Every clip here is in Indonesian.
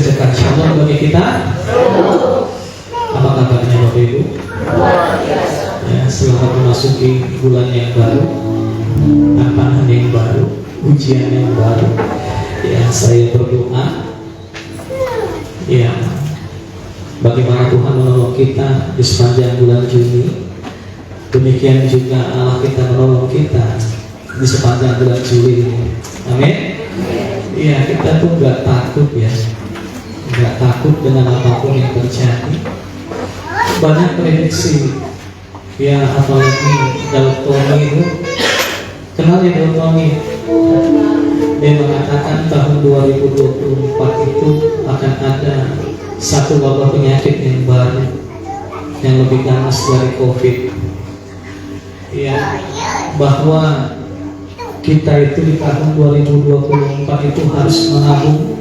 kerjakan shalom bagi kita. Apa kabarnya Bapak Ibu? Ya, selamat memasuki bulan yang baru, tantangan yang baru, ujian yang baru. Ya, saya berdoa, ya, bagaimana Tuhan menolong kita di sepanjang bulan Juni, demikian juga Allah kita menolong kita di sepanjang bulan Juli ini. Amin. Iya, kita tuh nggak takut ya, nggak takut dengan apapun yang terjadi. Banyak prediksi, ya, apalagi Daltoni itu, kenal ya Daltoni? Dia mengatakan tahun 2024 itu akan ada satu wabah penyakit yang baru, yang lebih ganas dari COVID. Ya, bahwa kita itu di tahun 2024 itu harus menabung,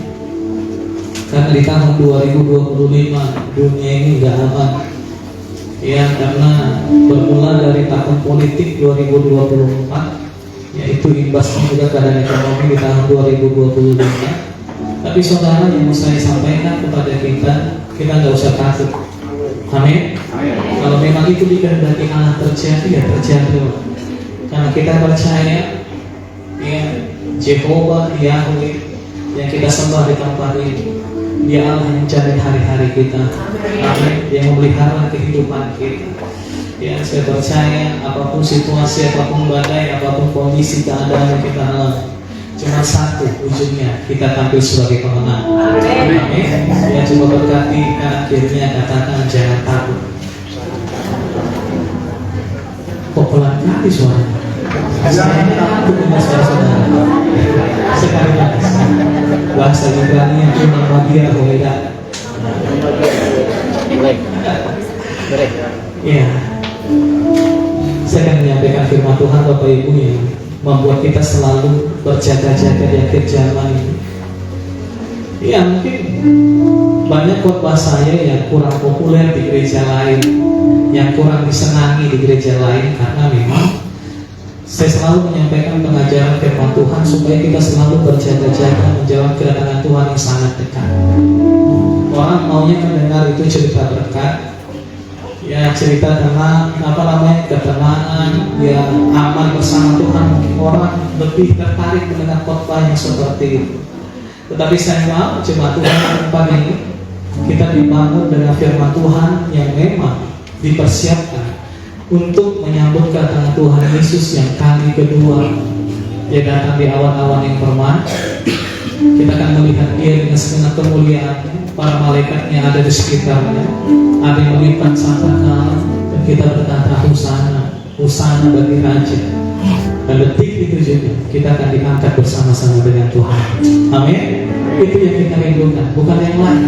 karena di tahun 2025 dunia ini nggak aman. Ya, karena bermula dari tahun politik 2024, yaitu imbasnya juga keadaan ekonomi di tahun 2025. Tapi saudara, yang mau saya sampaikan kepada kita nggak usah takut. Amin. Kalau memang itu dikehendaki Allah terjadi, ya terjadi. Karena kita percaya, ya, Jehovah Yahweh yang kita sembah di tempat ini, Dia Allah yang menjamin hari-hari kita. Amin. Yang memelihara kehidupan kita. Ya, saya percaya apapun situasi, apapun badai, apapun kondisi keadaan yang kita alami, cuma satu ujungnya, kita tampil sebagai pemenang. Amin. Ya, coba berkati kan akhirnya katakan jangan takut. Kok pelan kali suaranya? Saya takut dengan saudara. Sekali lagi, bahasa Ibrani yang cuma bagian beda. Ya, saya akan menyampaikan firman Tuhan Bapak Ibu yang membuat kita selalu berjaga-jaga di akhir zaman ini. Ya, mungkin banyak khotbah saya yang kurang populer di gereja lain, yang kurang disenangi di gereja lain, karena memang saya selalu menyampaikan pengajaran firman Tuhan supaya kita selalu berjaga-jaga menjawab kedatangan Tuhan yang sangat dekat. Orang maunya mendengar itu cerita berkat, ya, cerita tentang ketenangan, ya, aman bersama Tuhan. Orang lebih tertarik mendengar khotbah yang seperti itu. Tetapi saya mau jemaat Tuhan pagi ini kita dibangun dengan firman Tuhan yang memang dipersiapkan untuk menyambut kedatangan Tuhan Yesus yang kali kedua. Dia datang di awan-awan yang permai. Kita akan melihat Dia dengan segenap kemuliaan. Para malaikatnya ada di sekitarnya, ada yang melipat sangkakala, dan kita berkata Hosana, Hosana bagi Raja. Dan detik itu juga kita akan diangkat bersama-sama dengan Tuhan. Amin. Itu yang kita rindukan, bukan yang lain.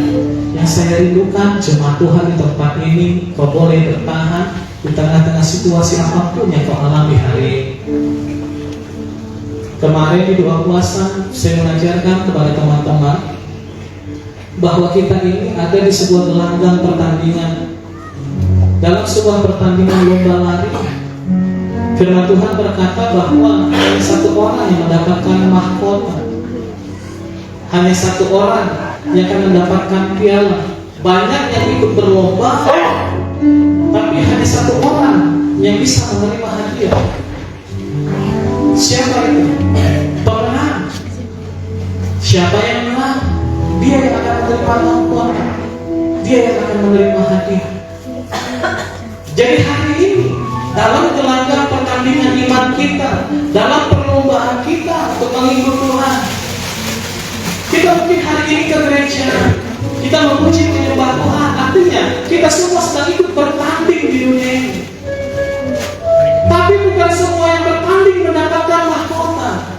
Yang saya rindukan jemaat Tuhan di tempat ini, kau boleh bertahan di tengah-tengah situasi apapun yang kau alami hari ini. Kemarin di doa puasa saya mengajarkan kepada teman-teman bahwa kita ini ada di sebuah gelanggang pertandingan. Dalam sebuah pertandingan lomba lari, firman Tuhan berkata bahwa hanya satu orang yang mendapatkan mahkota, hanya satu orang yang akan mendapatkan piala. Banyak yang ikut berlomba, tapi hanya satu orang yang bisa menerima hadiah. Siapa itu? Pemenang. Siapa yang menang? Dia yang akan menerima mahkota, dia yang akan menerima hadiah. Jadi hari ini dalam gelanggang pertandingan iman kita, dalam perlombaan kita untuk mengikut Tuhan, kita mungkin hari ini ke gereja, kita memuji menyembah Tuhan, artinya kita semua sedang ikut bertanding di dunia ini. Tapi bukan semua yang bertanding mendapatkan mahkota.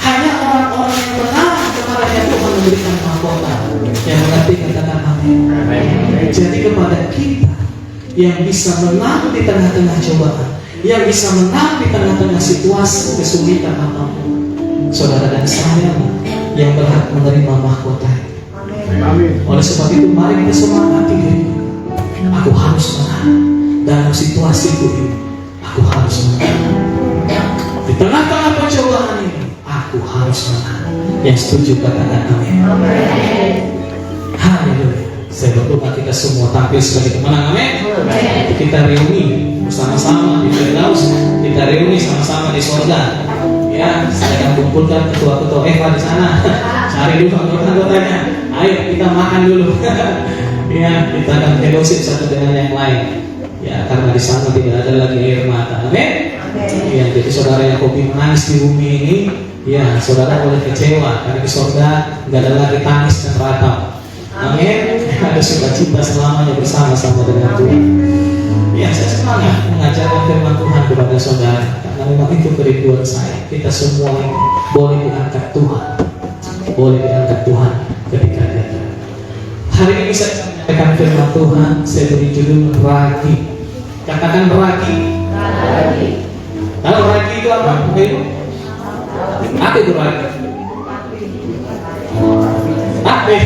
Hanya orang-orang yang menang kepadanya Tuhan memberikan mahkota. Yang mengerti katakan amin. Jadi kepada kita yang bisa menang di tengah-tengah cobaan, yang bisa menang di tengah-tengah situasi kesulitan apapun, saudara dan saya yang berhak menerima mahkota. Amin. Oleh sebab itu mari kita semangati diri. Aku harus menang dalam situasiku ini. Aku harus menang di tengah-tengah pencobaan ini. Aku harus menang. Yang setuju katakan amin. semua tampil sebagai pemenang. Amin. Kita reuni bersama-sama di Firdaus, kita reuni sama-sama di sorga. Ya, saya akan kumpulkan ketua-ketua Eva di sana. Cari dulu anggota-anggotanya. Ayo kita makan dulu. Ya, kita akan fellowship satu dengan yang lain. Ya, karena di sana tidak ada lagi air mata. Amin. Ya, jadi saudara yang hobi menangis di bumi ini, ya saudara boleh kecewa karena di surga nggak ada lagi tangis dan ratap. Amin. Ada sukacita selamanya bersama-sama dengan Tuhan. Ya, saya semangat mengajarkan firman Tuhan kepada saudara karena memang itu kerinduan saya. Kita semua ini boleh diangkat Tuhan, boleh diangkat Tuhan ketika dia datang. Hari ini saya sampaikan firman Tuhan. Saya beri judul ragi. Katakan ragi. Kalau ragi itu apa? Apa itu ragi? Apa?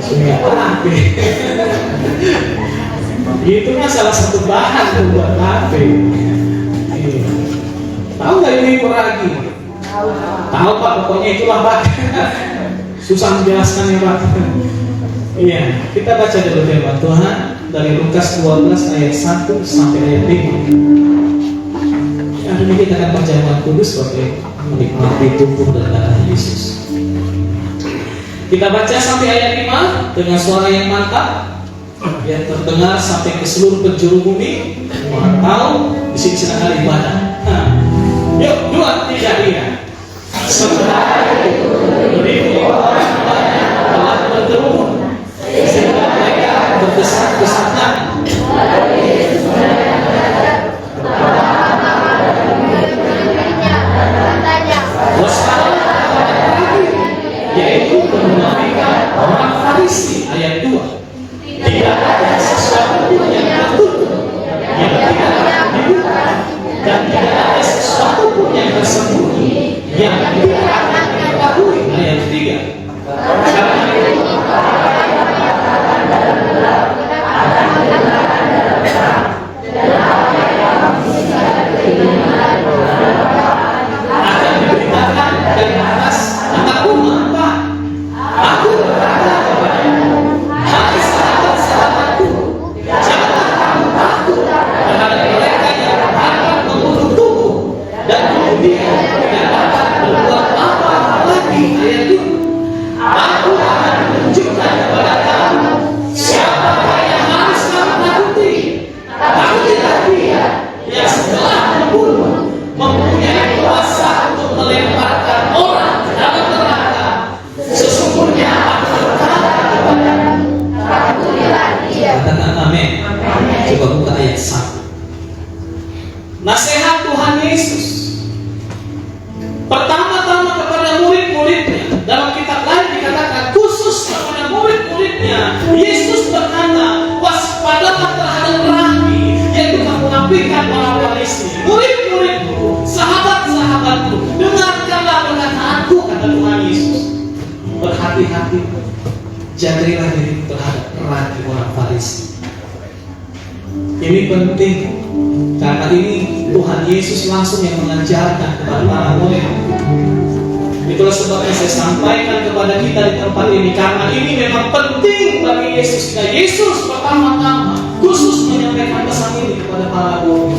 Sungai api. Itu kan salah satu bahan buat api. Tahu nggak ini ragi? Tahu Pak, pokoknya itulah Pak. Susah menjelaskan ya Pak. Iya, kita baca dulu firman Tuhan dari Lukas 12 ayat 1 sampai ayat 5. Hari ini kita akan baca Firman Kudus sebagai menikmati tubuh dan darah Yesus. Kita baca sampai ayat 5 dengan suara yang mantap, yang terdengar sampai ke seluruh penjuru bumi. Orang tahu di sini sedang ibadah. Yuk, 2, 3, iya. Sementara itu, beribu orang banyak telah berkerumun, sehingga mereka berdesak-desakan. Yaitu menafikan orang Farisi. Ayat 2. Tidak ada sesuatu pun yang tertutup yang tidak dibuka, dan tidak ada sesuatu pun yang tersembunyi yang tidak akan diketahui. Ayat 3. Karena itu akan diberitakan dari atas. Anakku mengapa? Aku berkata kepadamu, hai sahabat-sahabatku, janganlah kamu takut terhadap mereka yang akan membunuh tubuh dan kemudian tidak dapat berbuat apa-apa lagi. Ayat 2. Aku akan menunjukkan kepada kamu siapa yang harus kamu takuti. Takutilah dia yang setelah membunuh mempunyai kuasa untuk melemparkan orang ke dalam neraka. Sesungguhnya aku berkata kepadamu, takutilah dia. Katakan amin. Coba buka ayat 1. Nasihat Tuhan Yesus pertama-tama kepada murid-muridnya. Dalam kitab lain dikatakan khusus kepada murid-muridnya. Yesus berkata, waspadalah terhadap ragi, yaitu kemunafikan orang Farisi. Murid-muridku, sahabat-sahabatku, dengarkanlah perkataanku, kata Tuhan Yesus. Berhati-hati, jagailah diri terhadap ragi orang Farisi. Ini penting karena ini Tuhan Yesus langsung yang mengajarkan kepada para murid. Itulah sebabnya saya sampaikan kepada kita di tempat ini, karena ini memang penting bagi Yesus. Nah, Yesus pertama-tama khusus menyampaikan pesan ini kepada para murid.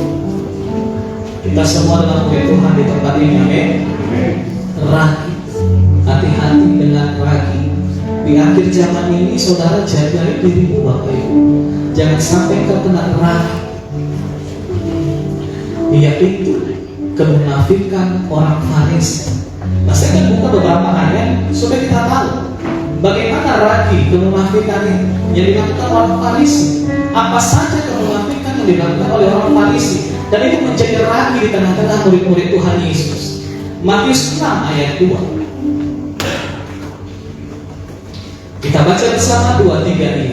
Kita semua adalah murid Tuhan di tempat ini, amin. Ragi, hati-hati dengan ragi. Di akhir zaman ini, saudara jaga dirimu Bapak Ibu. Jangan sampai kau kena ragi. Yaitu kemunafikan orang Farisi. Nah, saya akan buka beberapa ayat supaya kita tahu bagaimana ragi kemunafikan yang dilakukan orang Farisi. Apa saja kemunafikan yang dilakukan oleh orang Farisi, dan itu menjadi ragi di tengah-tengah murid-murid Tuhan Yesus. Matius 6 ayat 2. Kita baca bersama 2-3 ini.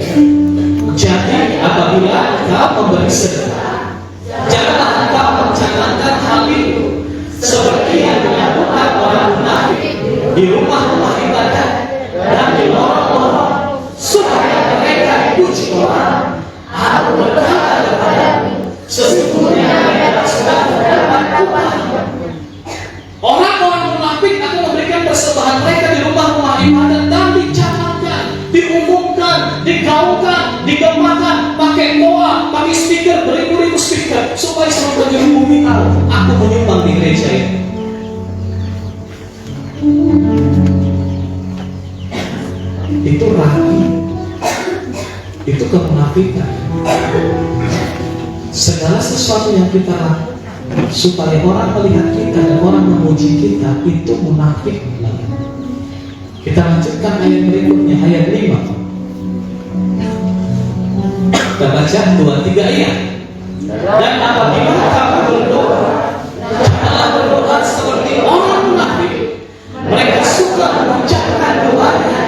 Jadi apabila engkau memberi sedekah, janganlah engkau mencanangkan hal itu seperti yang dilakukan orang munafik di rumah-rumah ibadah dan di lorong-lorong, supaya mereka dipuji orang. Aku berkata kepadamu, sesungguhnya mereka sudah mendapat upahnya. Orang-orang munafik akan memberikan persembahan mereka di rumah-rumah ibadah dan dicanangkan, diumumkan, digaungkan, digemakan, pakai doa, pakai speaker, beribu-ribu speaker, supaya seluruh penjuru bumi tahu aku menyumbang di gereja ini. Itu ragu, itu kemunafikan. Segala sesuatu yang kita lakukan supaya orang melihat kita dan orang memuji kita, itu munafik. Kita lanjutkan ayat berikutnya, ayat 5. Kita baca 2-3 ayat. Dan apabila kamu berdoa, janganlah berdoa seperti orang munafik. Mereka suka mengucapkan doanya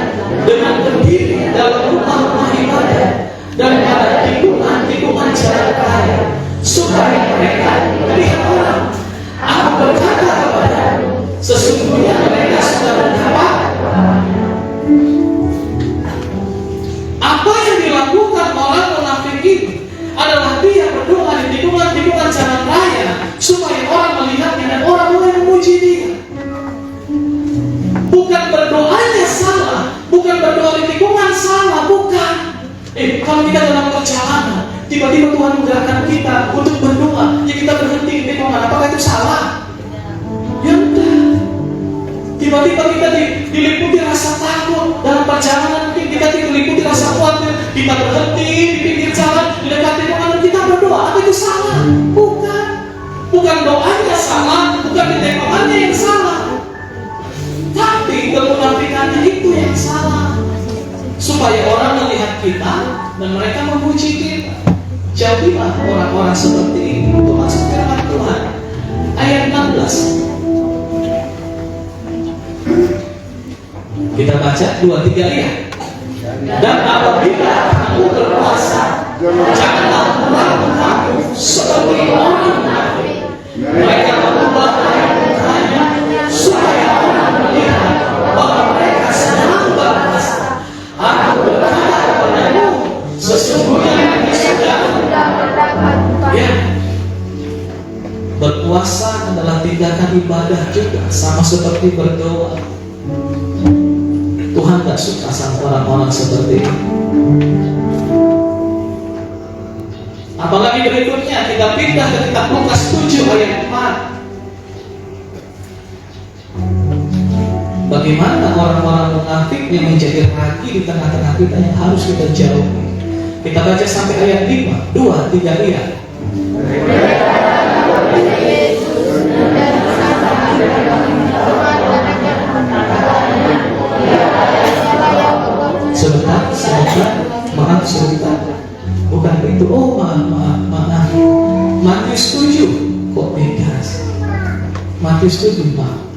dengan berdiri dalam rumah-rumah ibadah dan pada tikungan-tikungan jalan raya, supaya mereka melihat orang. Aku berkata kepadamu, sesungguhnya mereka sudah mendapat. Apa yang dilakukan orang munafik ini adalah dia berdoa di tikungan-tikungan jalan raya supaya orang melihatnya dan orang mulai memuji dia. Bukan berdoanya salah, bukan berdoa di tikungan salah, bukan. Kalau kita dalam perjalanan, tiba-tiba Tuhan menggerakkan kita untuk berdoa, ya kita berhenti di tikungan, apakah itu salah? Ya enggak. Tiba-tiba kita diliputi rasa takut dalam perjalanan, mungkin kita diliputi rasa khawatir, kita berhenti di pinggir jalan, di dekat tikungan, dan kita berdoa, apa itu salah? Bukan. Bukan doanya salah, bukan di tikungannya yang salah, tapi kemunafikannya itu yang salah. Supaya orang melihat kita dan mereka memuji kita. Jauhilah orang-orang seperti ini. Untuk masuk firman Tuhan ayat 16. Kita baca 2-3 ayat. Dan apabila kamu berpuasa, janganlah kamu seperti orang munafik. Mereka mengubah air mukanya supaya orang melihat bahwa mereka sedang berpuasa. Aku berkata kepadamu, sesungguhnya mereka sudah mendapat. Ya, berpuasa adalah tindakan ibadah juga, sama seperti berdoa. Tuhan gak suka sama orang-orang seperti ini. Apalagi berikutnya kita pindah ke kitab Lukas 7 ayat 4. Bagaimana orang-orang munafik yang menjadi ragi di tengah-tengah kita yang harus kita jauhi. Kita baca sampai ayat 5, 2-3 ayat. Maaf sebentar. Bukan itu. Oh maaf. Matius 7 kok beda? Matius 7 maaf.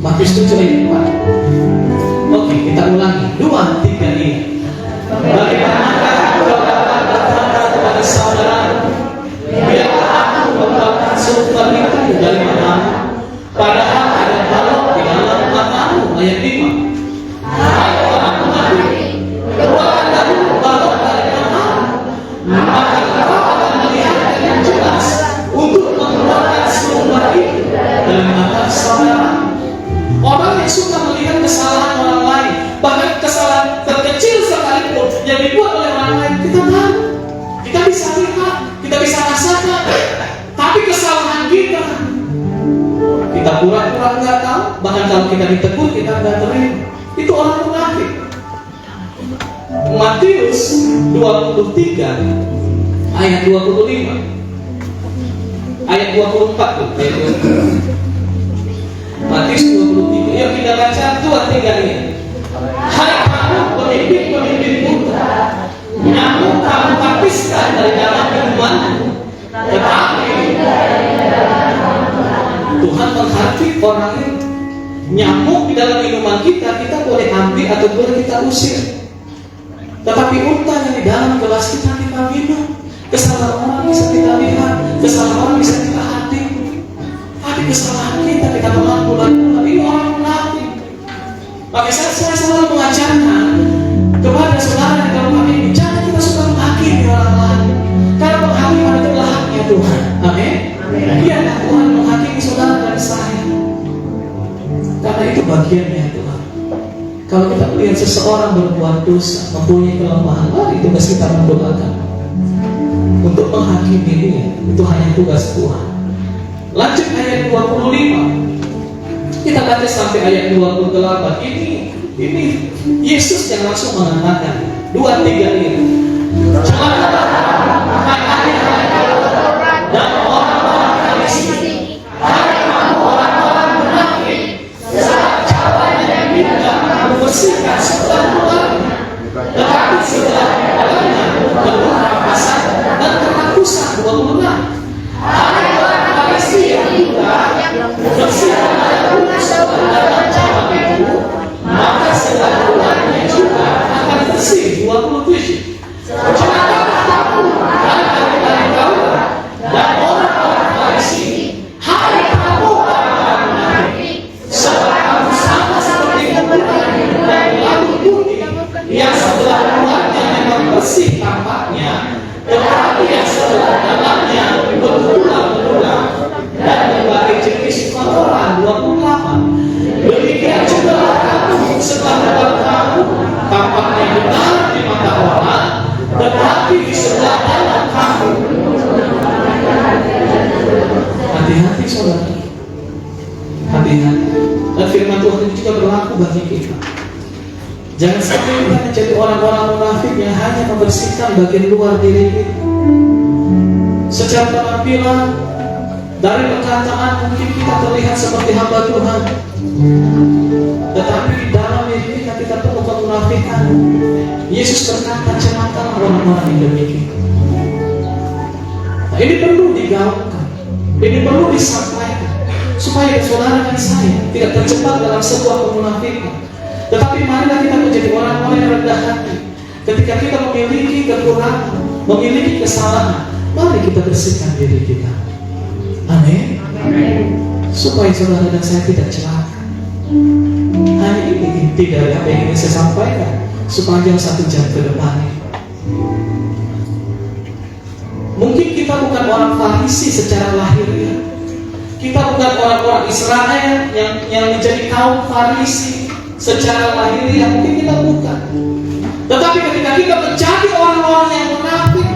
Matius 7 ayat 4. Oke, kita ulangi 2-3 ini. Bagaimanakah aku dapat berkata kepada saudara, biarlah aku membuatkan sumber itu dari matamu, padahal ada balok di dalam matamu. Ayat 5. Hai orang munafik, keluarkan dahulu balok dari matamu, maka engkau akan melihat dengan jelas untuk mengeluarkan sumber itu dari mata saudara. Orang yang suka melihat kesalahan orang lain, bahkan kesalahan terkecil sekalipun yang dibuat oleh orang lain, kita tahu, kita bisa lihat, kita bisa rasakan. Tapi kesalahan kita pura-pura nggak tahu, bahkan kalau kita ditegur kita nggak terima. Itu orang munafik. Matius 23 ayat 25, ayat 24 tuh. Matius 23. Yuk kita baca 2-3 ini. Hai kamu pemimpin-pemimpin muda, nyamuk kamu hapiskan dari dalam minumanmu, tetapi Tuhan menghati orang ini. Nyamuk di dalam minuman kita boleh ambil atau boleh kita usir. Tetapi unta yang di dalam gelas kita minum. Kesalahan orang bisa kita lihat, kesalahan orang bisa kita hati. Tapi kesalahan kita telan bulan-bulan. Ini orang munafik. Maka saya selalu mengajarkan kepada saudara yang dalam hal ini, jangan kita suka menghakimi orang lain. Karena penghakiman itulah haknya Tuhan. Amin. Biarlah Tuhan menghakimi saudara dan saya. Karena itu bagiannya Tuhan. Kalau kita melihat seseorang berbuat dosa, mempunyai kelemahan, mari tugas kita mendoakan untuk menghakimi dia. Itu hanya tugas Tuhan. Lanjut ayat 25. Kita baca sampai ayat 28. Ini Yesus yang langsung mengatakan 2-3 ini. Celakalah dan orang-orang Farisi, hai kamu orang-orang munafik, sebab caranya yang tidak membersihkan sebelah luarnya, tetapi sebelah dalamnya penuh rampasan dan kerakusan. 26. Hai orang Farisi yang tidak membersihkan sebelah dalam cawan itu, maka sebelah luarnya juga akan bersih. 27. Celakalah kamu dari Taurat dan orang-orang Farisi, hai kamu orang-orang munafik, sebab kamu sama seperti kuburan dan labu putih yang sebelah luarnya memang bersih tampaknya, tetapi yang sebelah dalamnya berulang-ulang dan berbagai jenis kotoran. 28. Demikian juga kamu setelah dapat kamu tampaknya benar di mata orang, tetapi di sebelah dalam kamu. Hati-hati saudara, hati-hati. Dan firman Tuhan itu juga berlaku bagi kita. Jangan sampai kita menjadi orang-orang munafik yang hanya membersihkan bagian luar diri kita. Secara penampilan, dari perkataan mungkin kita terlihat seperti hamba Tuhan, tetapi di dalam diri kita penuh kemunafikan. Yesus berkata, celakalah orang-orang yang demikian. Nah, ini perlu digaungkan, ini perlu disampaikan, supaya saudara dan saya tidak terjebak dalam sebuah kemunafikan. Tetapi marilah kita menjadi orang-orang yang rendah hati. Ketika kita memiliki kekurangan, memiliki kesalahan, mari kita bersihkan diri kita. Amin. Supaya saudara dan saya tidak celaka. Hanya ini inti dari apa yang ingin saya sampaikan sepanjang 1 jam ke depan. Mungkin kita bukan orang Farisi secara lahiriah. Kita bukan orang-orang Israel yang menjadi kaum Farisi secara lahiriah. Mungkin kita bukan. Tetapi ketika kita menjadi orang-orang yang munafik,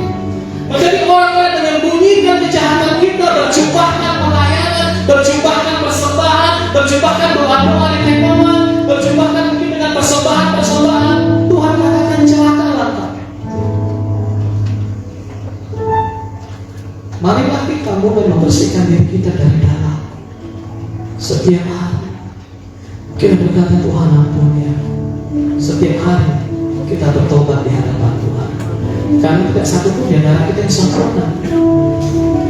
menjadi orang-orang yang menyembunyikan kejahatan kita, berjubahkan pelayanan, berjubahkan persembahan, berjubahkan doa-doa di tempat, berjubahkan mungkin dengan persembahan-persembahan, Tuhan katakan celakalah. Marilah kita mulai membersihkan diri kita dari dalam. Setiap hari kita berkata, Tuhan ampuni. Setiap hari kita bertobat di hadapan Tuhan. Karena tidak satu pun di antara kita yang sempurna.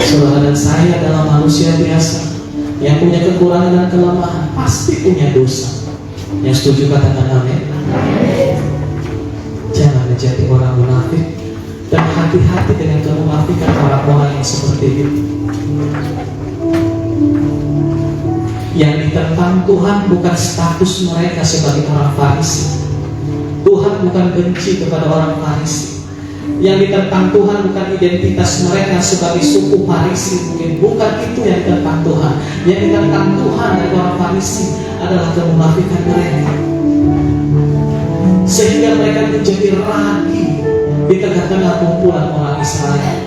Saudara dan saya adalah manusia biasa yang punya kekurangan dan kelemahan, pasti punya dosa. Yang setuju katakan amin. Jangan menjadi orang munafik, dan hati-hati dengan kemunafikan orang-orang yang seperti itu. Yang ditentang Tuhan bukan status mereka sebagai orang Farisi. Tuhan bukan benci kepada orang Farisi. Yang ditentang Tuhan bukan identitas mereka sebagai suku Farisi, mungkin bukan itu yang ditentang Tuhan. Yang ditentang Tuhan dari orang Farisi adalah kemunafikan mereka, sehingga mereka menjadi ragi di tengah-tengah kumpulan orang Israel.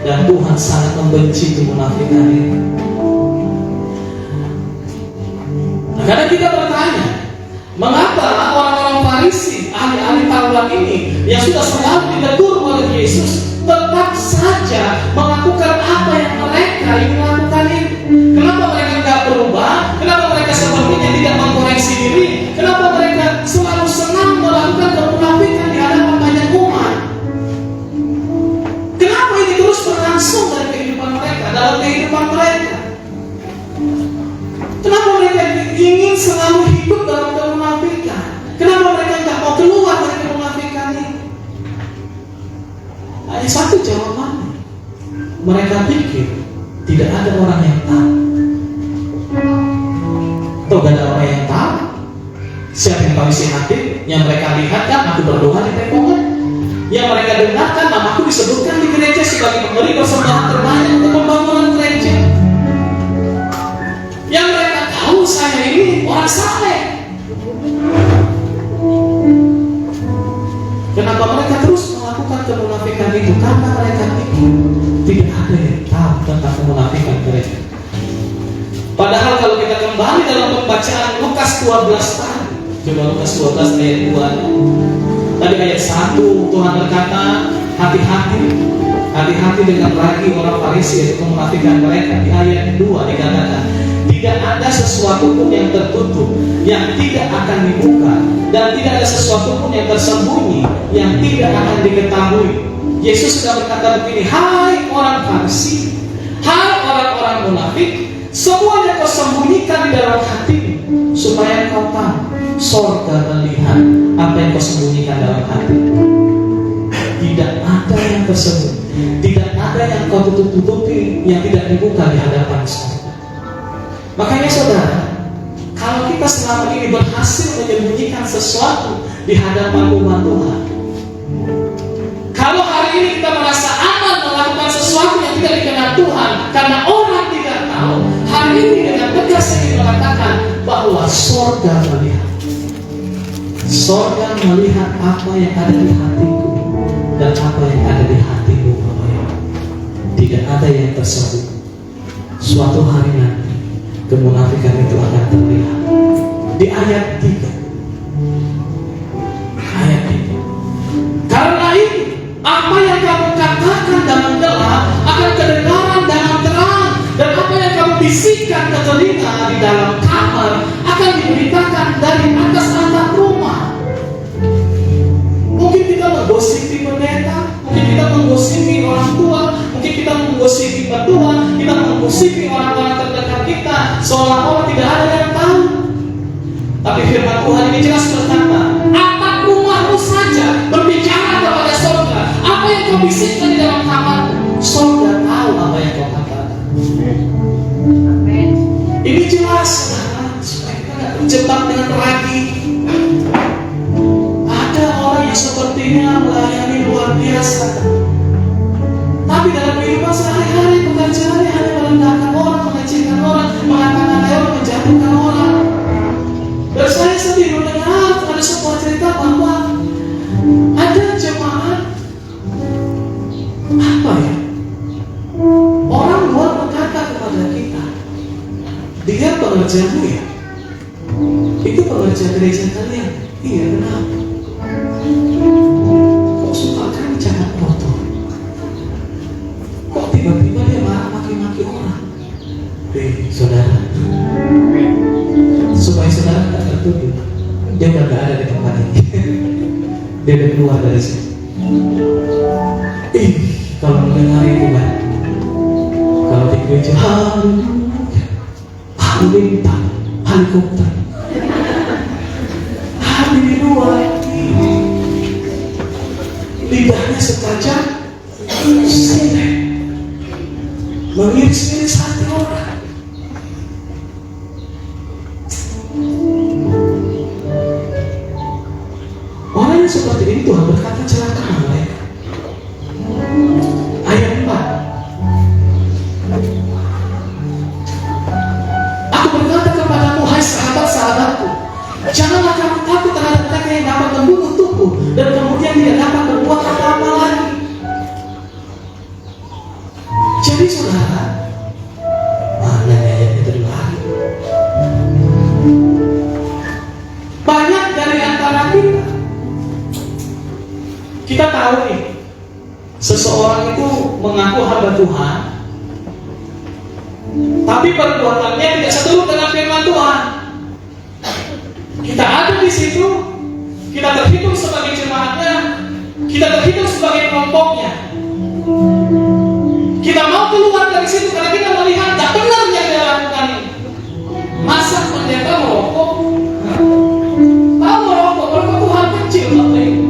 Dan Tuhan sangat membenci kemunafikan ini. Nah, karena kita bertanya, mengapa orang-orang Farisi, ahli-ahli Taurat ini yang sudah selalu ditegur oleh Yesus, tetap saja melakukan apa yang mereka ingin lakukan ini? Kenapa mereka tidak berubah? Kenapa mereka sepertinya tidak mengkoreksi diri? Kenapa mereka selalu senang melakukan kemunafikan di hadapan banyak umat? Kenapa ini terus berlangsung dari kehidupan mereka, dalam kehidupan mereka? Kenapa mereka ingin selalu hidup dalam kemunafikan? Kenapa mereka tidak mau keluar dari kemunafikan ini? Hanya satu jawabannya. Mereka pikir tidak ada orang yang tahu. Atau tidak ada orang yang tahu? Siapa yang tahu isi hati? Yang mereka lihat kan aku berdoa di tempat. Yang mereka dengarkan namaku disebutkan di gereja sebagai pemberi persembahan terbanyak untuk pembangunan gereja. Yang mereka tahu saya ini orang saleh. Kenapa mereka terus melakukan kemunafikan itu? Karena mereka pikir tidak ada yang tahu tentang kemunafikan mereka. Padahal kalau kita kembali dalam pembacaan Lukas 12 tadi, coba Lukas 12 ayat 2. Tadi ayat 1 Tuhan berkata, hati-hati dengan ragi orang Farisi, yaitu kemunafikan mereka. Di ayat 2 dikatakan, tidak ada sesuatu pun yang tertutup yang tidak akan dibuka, dan tidak ada sesuatu pun yang tersembunyi yang tidak akan diketahui. Yesus sudah berkata begini, hai orang Farisi, hai orang-orang munafik, semuanya kau sembunyikan di dalam hatimu, supaya kau tahu sorga melihat apa yang kau sembunyikan dalam hati. Tidak ada yang tersembunyi, tidak ada yang kau tutup-tutupi yang tidak dibuka di hadapan sorga. Makanya saudara, kalau kita selama ini berhasil menyembunyikan sesuatu di hadapan umat Tuhan, kalau hari ini kita merasa aman melakukan sesuatu yang tidak dikenal Tuhan karena orang tidak tahu, hari ini dengan tegas saya mengatakan bahwa sorga melihat. Sorga melihat apa yang ada di hatiku dan apa yang ada di hatimu, Bapak Ibu. Tidak ada yang tersembunyi. Suatu hari nanti kemunafikan itu akan terlihat. Di ayat 3. Ayat 3. Karena itu, apa yang kamu katakan dalam gelap akan kedengaran dalam terang, dan apa yang kamu bisikkan ke telinga di dalam kamar akan diberitakan dari atas atap rumah. Mungkin kita menggosipi pendeta, mungkin kita menggosipi orang tua, mungkin kita menggosipi petua, kita menggosipi orang-orang terdekat kita, seolah-olah tidak ada yang tahu. Tapi firman Tuhan ini jelas berkata, atap rumahmu saja berbicara kepada sorga. Apa yang kau bisikkan di dalam kamarmu, sorga tahu apa yang kau katakan. Ini jelas, supaya kita tidak terjebak dengan ragi. Ada orang yang sepertinya melayani luar biasa, tapi dalam kehidupan sehari-hari pekerjaannya hanya merendahkan orang, mengecilkan orang, mengatakan orang, menjatuhkan orang. Dan saya sendiri mendengar ada sebuah cerita bahwa ada jemaat apa ya? Orang luar berkata kepada kita, dia pengerjaanmu ya? Itu pengerja gereja kalian? Iya, kenapa? Kok suka kan jangan kotor? Kok tiba-tiba dia marah maki-maki orang? Saudara, supaya saudara tak tertuduh, dia udah gak ada di tempat ini. Dia udah keluar dari sini. Kalau mendengar itu kan, kalau di gereja haleluya, helikopter, di luar lidahnya setajam silet, mengiris-iris hati orang. Orang yang seperti ini Tuhan berkata celaka mereka. Ayat 4. Aku berkata kepadamu, hai sahabat-sahabatku, janganlah kamu takut terhadap mereka yang dapat membunuh tubuh dan kemudian tidak dapat berbuat apa-apa lagi. Jadi saudara, mana ayat itu lagi? Banyak dari antara kita tahu nih, seseorang itu mengaku hamba Tuhan, tapi perbuatannya tidak seturut dengan firman Tuhan. Kita ada di situ, kita terhitung sebagai jemaatnya, kita terhitung sebagai kelompoknya. Kita mau keluar dari situ karena kita melihat tak benar yang dia lakukan ini. Masa pendeta merokok? Tahu merokok Tuhan kecil, Bapak Ibu.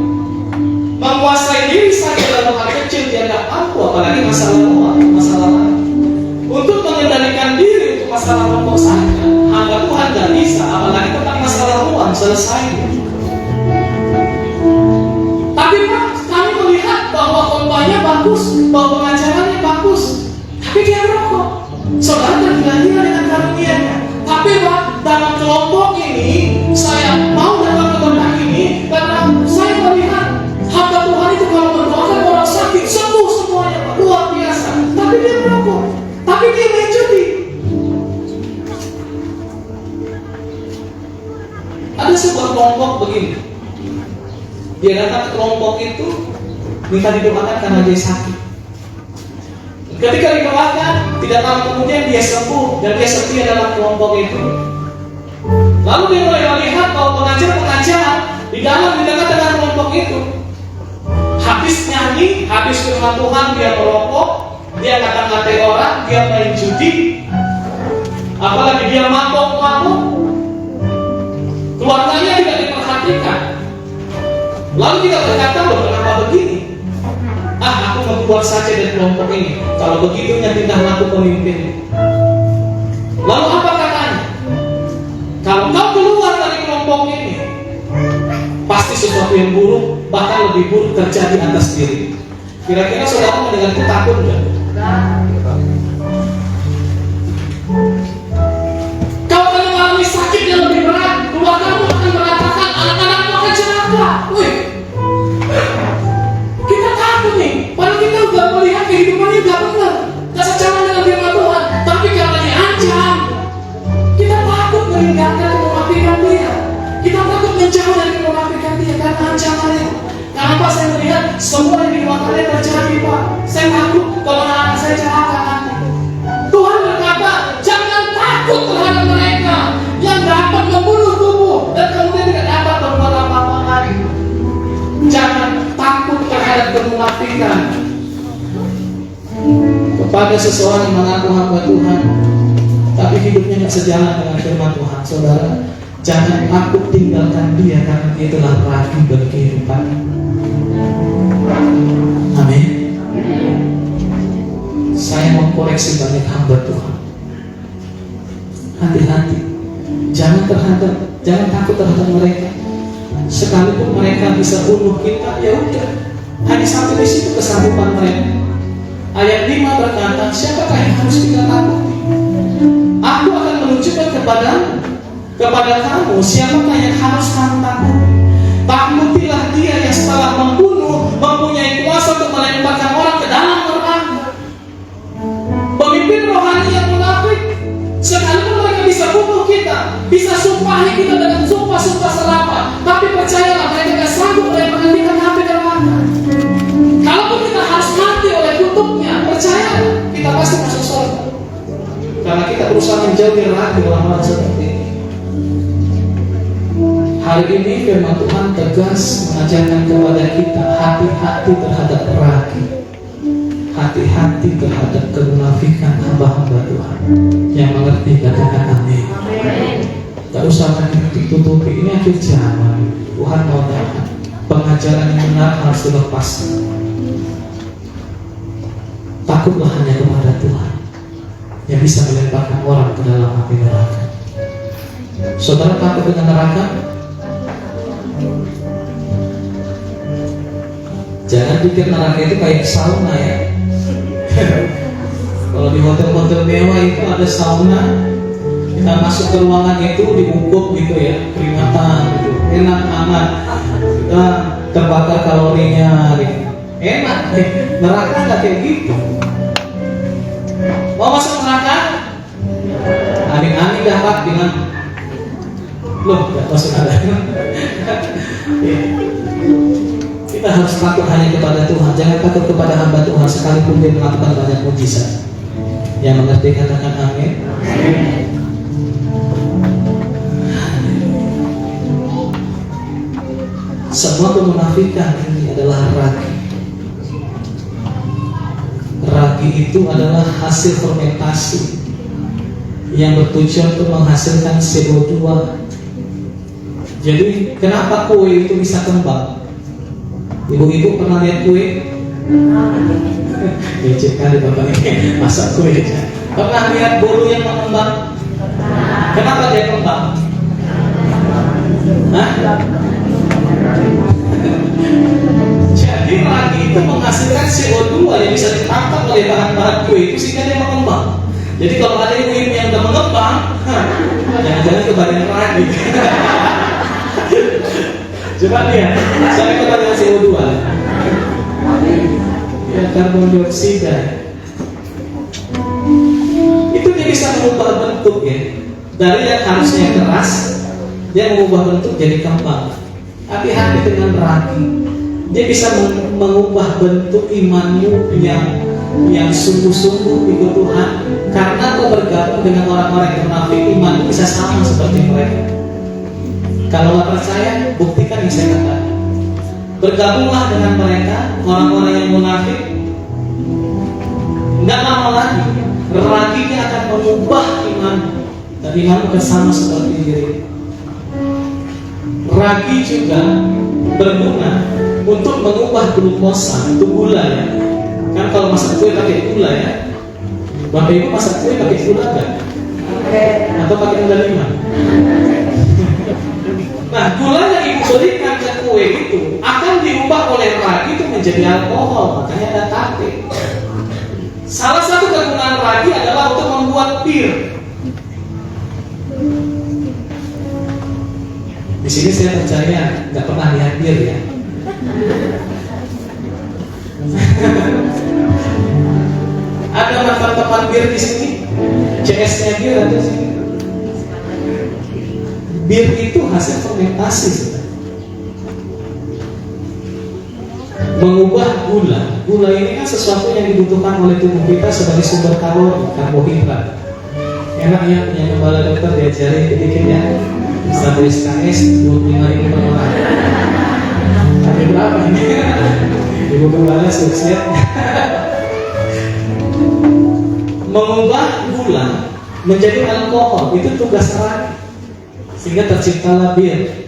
Menguasai diri saja dalam hal kecil dia tidak mampu, apalagi masalah lain. Untuk mengendalikan diri untuk masalah rokok saja, hamba Tuhan tidak bisa, apalagi tentang masalah uang selesai. Tapi Pak, kami melihat bahwa khotbahnya bagus, bahwa kelompok begini. Dia datang ke kelompok itu minta didoakan karena dia sakit. Ketika didoakan, tidak lama kemudian dia sembuh dan dia setia dalam kelompok itu. Lalu dia mulai melihat bahwa pengajar-pengajar di dekat dengan kelompok itu habis nyanyi, habis firman Tuhan dia merokok, dia ngata-ngatain orang, dia main judi, apalagi dia mabok-mabok. Keluarganya tidak diperhatikan. Lalu kita berkata, loh kenapa begini? Aku mau keluar saja dari kelompok ini. Kalau begitu nyatindahlah aku pemimpin. Lalu apa katanya? Kalau kau keluar dari kelompok ini, pasti sesuatu yang buruk, bahkan lebih buruk terjadi atas diri. Kira-kira saudara mendengar itu takut enggak? Kau akan mengalami sakit yang lebih berat. Keluargamu akan mengatakan anak-anakmu akan celaka. Wih, kita takut nih. Padahal kita udah melihat kehidupannya gak benar, gak sejalan dengan firman Tuhan. Tapi karena diancam, kita takut meninggalkan kemunafikan dia. Kita takut menjauh dari kemunafikan dia karena ancamannya. Kenapa saya melihat semua yang diwakilkan terjadi, Pak? Saya takut kalau anak saya celaka nanti. Tuhan berkata, jangan takut terhadap mereka yang dapat membunuh tubuh dan kemudian tidak dapat berbuat apa-apa lagi. Jangan takut terhadap kemunafikan. Kepada seseorang yang mengaku hamba Tuhan, tapi hidupnya tidak sejalan dengan firman Tuhan, saudara, jangan takut tinggalkan dia karena dia telah ragu berkehidupan. Amin. Saya mau koreksi banyak hamba Tuhan. Hati-hati, jangan takut terhadap mereka. Sekalipun mereka bisa bunuh kita, ya udah. Hanya sampai di situ kesanggupan mereka. Ayat 5 berkata, siapakah yang harus kita takuti? Aku akan menunjukkan kepada kamu siapakah yang harus kamu takuti. Takutilah dia yang setelah membunuh mempunyai kuasa untuk melemparkan orang ke dalam neraka. Pemimpin rohani yang munafik, sekalipun mereka bisa bunuh kita, bisa sumpahi kita dengan sumpah-sumpah selamat, tapi percayalah mereka tidak sanggup melemparkan kita sampai ke neraka. Kalaupun kita harus mati oleh kutubnya, percayalah kita pasti masuk surga. Karena kita berusaha menjauhi lagi orang-orang seperti ini. Hari ini firman Tuhan tegas mengajarkan kepada kita hati-hati terhadap ragi, hati-hati terhadap kemunafikan hamba-hamba Tuhan. Yang mengerti katakan amin. Gak usah ditutupi, ini akhir zaman. Tuhan mau datang. Pengajaran yang benar harus dilepaskan. Takutlah hanya kepada Tuhan yang bisa melemparkan orang ke dalam api neraka. Saudara takut dengan neraka? Jangan pikir neraka itu kayak sauna ya. Kalau di hotel-hotel mewah itu ada sauna, kita masuk ke ruangan itu diukur gitu ya, peringatan gitu, enak aman, kita terbakar kalorinya gitu. Enak, neraka nggak kayak gitu. Mau masuk neraka? Amin-amin dapat dengan loh, nggak masuk ada. Kita harus takut hanya kepada Tuhan. Jangan takut kepada hamba Tuhan sekalipun dia melakukan banyak mujizat. Yang mengerti katakan amin. Semua kemunafikan ini adalah ragi. Ragi itu adalah hasil fermentasi yang bertujuan untuk menghasilkan CO2. Jadi kenapa kue itu bisa kembang? Ibu-ibu pernah lihat kue? Becek kali bapak ini masak kue aja. Pernah lihat bolu yang mengembang? Kenapa dia kembang? Hah? Jadi ragi itu menghasilkan CO2 yang bisa ditangkap oleh bahan-bahan kue itu sehingga dia mengembang. Jadi kalau ada ibu-ibu yang sudah mengembang, jangan-jangan kebagian ragi. Coba lihat, saya kebagian CO2. Ya, karbon dioksida. Itu dia bisa mengubah bentuk ya. Dari yang harusnya keras, dia mengubah bentuk jadi kembang. Hati-hati dengan ragi. Dia bisa mengubah bentuk imanmu yang sungguh-sungguh di Tuhan. Karena kau bergabung dengan orang-orang yang munafik, imanmu bisa sama seperti mereka. Kalau nggak percaya, buktikan yang saya katakan. Bergabunglah dengan mereka, orang-orang yang munafik. Nggak lama lagi, raginya akan mengubah iman, dan imanmu akan sama seperti diri. Ragi juga berguna untuk mengubah glukosa, itu gula ya. Kan kalau masak kue pakai gula ya. Bapak Ibu masak kue pakai gula kan? Atau pakai gula lima? Nah, gula yang Ibu berikan ke kue itu akan diubah oleh ragi itu menjadi alkohol, makanya ada tape. Salah satu kegunaan ragi adalah untuk membuat bir. Di sini saya percaya nggak pernah lihat bir ya. Ada tempat bir di sini, CS-nya bir ada di sini. Bir itu hasil fermentasi, mengubah gula. Gula ini kan sesuatu yang dibutuhkan oleh tubuh kita sebagai sumber kalori, karbohidrat. Enak ya punya kepala dokter diajari dikit ya. Satu SKS 25.000 per orang. Tapi berapa ini? Ibu kepala sukses. Mengubah gula menjadi alkohol itu tugas ragi, sehingga terciptalah bir.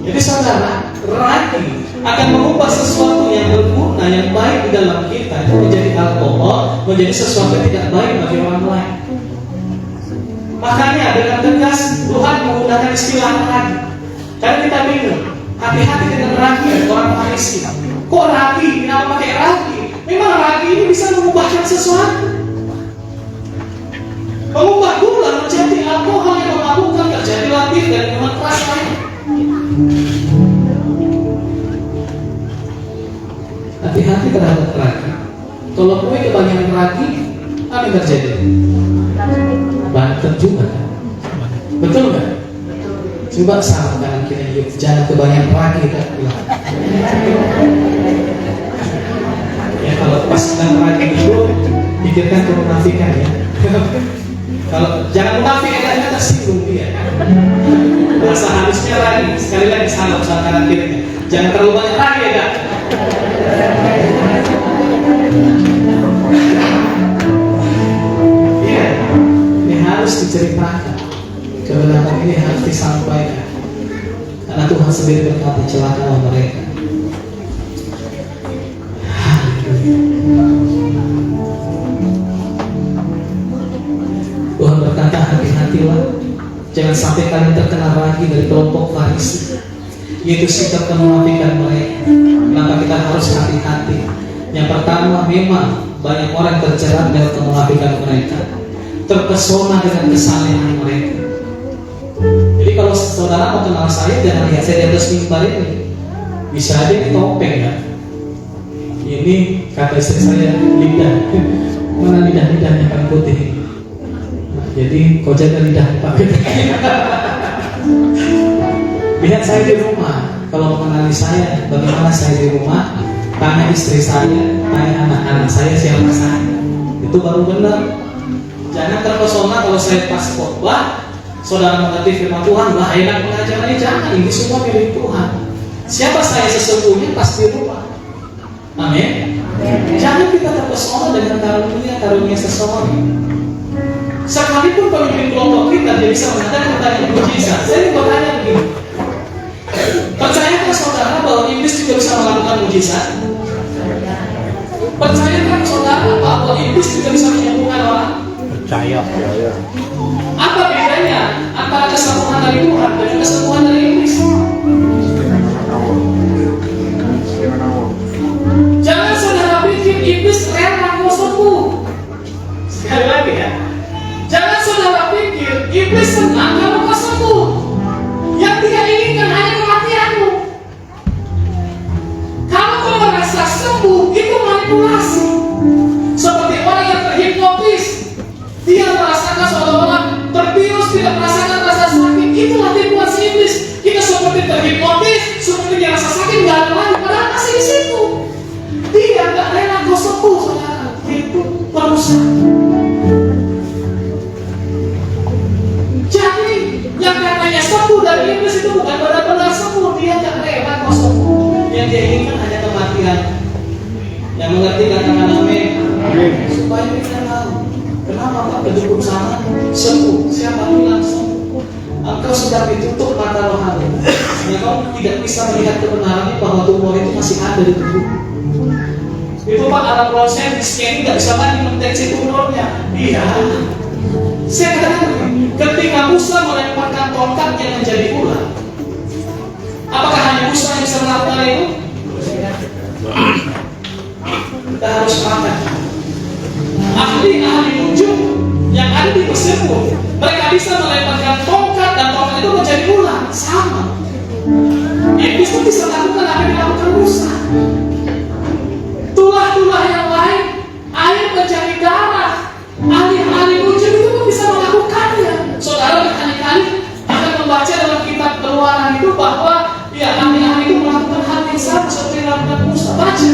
Jadi saudara, ragi akan mengubah sesuatu yang berguna, yang baik di dalam kita itu menjadi alkohol, menjadi sesuatu yang tidak baik bagi orang lain. Makanya dengan tegas Tuhan menggunakan istilah ragi. Karena kita bingung, hati-hati dengan ragi orang Farisi. Kok ragi? Kenapa pakai ragi? Memang ragi ini bisa mengubahkan sesuatu, mengubah gula menjadi alkohol yang memabukkan, terjadi latih dan minuman keras lain. Hati-hati terhadap ragi. Kalau kue kebanyakan ragi, apa yang terjadi? Banter juga kan? Betul nggak? Coba sama kanan kiri, jangan kebanyakan ragi kan? Ya kalau pas sedang ragi dulu, pikirkan kemunafikan ya. Kalau jangan munafik ya, tersinggung dia. Bahasa halusnya ragi, sekali lagi salah usaha kanan kirinya. Jangan terlalu banyak ragi ya kak. Iya, ini harus diceritakan. Kebenaran ini harus disampaikan. Karena Tuhan sendiri berkata celakalah mereka. Tuhan berkata hati-hatilah, jangan sampai kalian terkena ragi dari kelompok Farisi, yaitu sikap kemunafikan mereka. Kenapa kita harus hati-hati? Yang pertama, memang banyak orang terjerat dengan kemunafikan mereka, terpesona dengan kesalehan mereka. Jadi kalau saudara mau kenal saya, jangan lihat saya di atas mimbar ini. Bisa aja ini topeng kan? Ini kata istri saya, lidah. Mana lidah-lidahnya kan putih? Jadi kau jaga lidah Pak. Lihat saya di rumah. Kalau mengenali saya, bagaimana saya di rumah, tanya istri saya, tanya anak-anak saya siapa saya. Itu baru benar. Jangan terpesona kalau saya pas khotbah, saudara mengerti firman Tuhan, wah enak pengajarannya. Jangan, ini semua milik Tuhan. Siapa saya sesungguhnya pasti rumah. Amin. Jangan kita terpesona dengan karunia seseorang. Sekalipun pemimpin kelompok kita dia bisa mengatakan pertanyaan mujizat. Saya bertanya begini, percayakah saudara bahwa iblis juga bisa melakukan mujizat? Percayakah saudara bahwa iblis juga bisa menyembuhkan orang? Percaya. Apa bedanya antara kesembuhan dari Tuhan dan kesembuhan dari iblis? Jangan saudara pikir iblis rela mau sembuh. Sekali lagi ya, jangan saudara pikir iblis senang kalau kau sembuh. Yang dia inginkan hanya kematianmu. Kalau kau merasa sembuh, itu manipulasi. Seperti orang yang terhipnotis, dia merasakan seolah-olah terbius, tidak merasakan rasa sakit. Itulah tipuan si iblis. Kita seperti terhipnotis, sembuh saudara. Itu perusahaan. Jadi yang katanya sembuh dari iblis itu bukan benar-benar sembuh, dia tidak rela kok sembuh. Yang dia inginkan hanya kematian. Yang mengerti katakan amin. Supaya kita tahu kenapa Pak pendukung sana sembuh. Siapa bilang sembuh? Engkau sudah ditutup mata rohani. Engkau tidak bisa melihat kebenarannya bahwa tumor itu masih ada di tubuh. Itu Pak alat ronsen di scanning tidak bisa lagi mendeteksi tumornya. Iya. Saya katakan ketika Musa melemparkan tongkat yang menjadi ular, apakah hanya Musa yang bisa melakukan itu? Kita harus makan. Ahli-ahli ujung yang ada di Mesir pun mereka bisa melemparkan tongkat dan tongkat itu menjadi ular. Sama. Iblis itu bisa melakukan apa yang dilakukan Musa. Tulah-tulah yang lain, air menjadi darah. Ahli-ahli ujung itu pun bisa melakukannya. Saudara berkali-kali akan membaca dalam kitab Keluaran itu bahwa ya ahli-ahli itu melakukan hal yang sama seperti yang dilakukan Musa. Baca.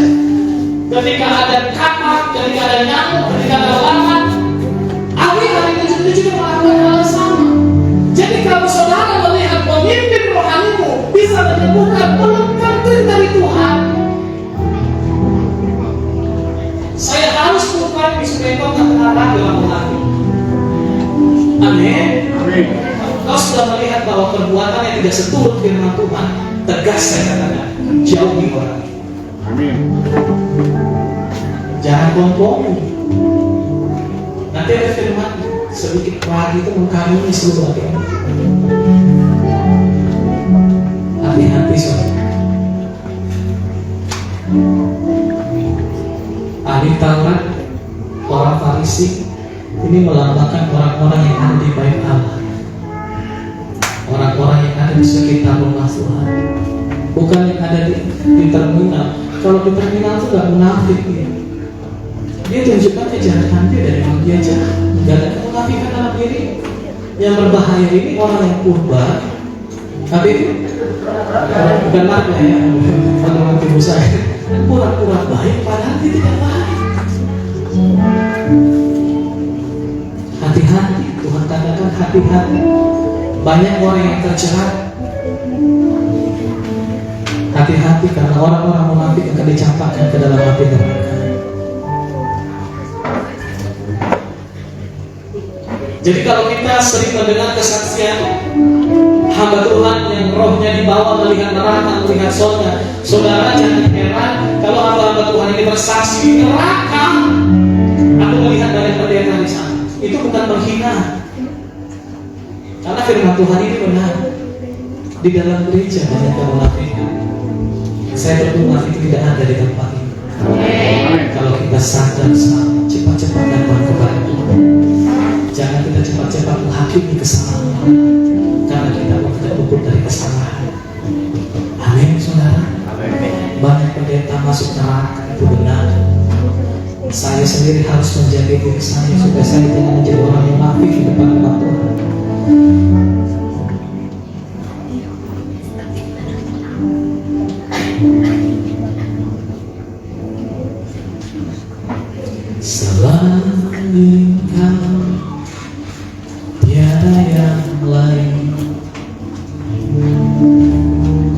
Ketika ada kapak, ketika ada nyamuk, ketika ada lalat, ahli-ahli ujung itu juga melakukan hal yang sama. Jadi kalau saudara melihat pemimpin rohanimu bisa menyembuhkan belum tentu dari Tuhan. Saya harus bukan di supaya kau tak kenal dalam hati. Amin. Kau sudah melihat bahwa perbuatan yang tidak seturut firman Tuhan, tegas saya katakan, jauhi orang. Amin. Jangan bohong. Nanti ada firman sedikit pagi itu mengkaruni seluruh agama. Hati-hati saudara. Ahli Taurat, orang Farisi ini melambangkan orang-orang yang ada di bait Allah, orang-orang yang ada di sekitar rumah Tuhan, bukan yang ada di terminal. Kalau di terminal itu nggak munafik ya. Dia tunjukkan kejahatan dia dari orang dia jahat. Gak ada kemunafikan dalam diri. Yang berbahaya ini orang yang purba, tapi itu bukan marga ya, teman-teman ibu saya, pura-pura baik padahal dia tidak baik. Hati-hati, Tuhan katakan hati-hati. Banyak orang yang terjerat. Hati-hati karena orang-orang munafik akan dicampakkan ke dalam api neraka. Jadi kalau kita sering mendengar kesaksian hamba Tuhan yang rohnya dibawa melihat neraka, melihat surga, saudara jangan heran kalau hamba-hamba Tuhan ini bersaksi di neraka. Aku melihat dari pendeta di sana. Itu bukan menghina, karena firman Tuhan ini benar. Di dalam gereja banyak kemunafikan. Saya berdoa itu tidak ada di tempat ini. Kalau kita sadar sama, cepat-cepat datang kepada Tuhan. Jangan kita cepat-cepat menghakimi kesalahan, karena kita tidak luput dari kesalahan. Amin, saudara. Banyak pendeta masuk neraka, itu benar. Saya sendiri harus menjaga diri saya supaya saya tidak menjadi orang yang munafik di depan umat Tuhan. Selain Engkau tiada yang lain.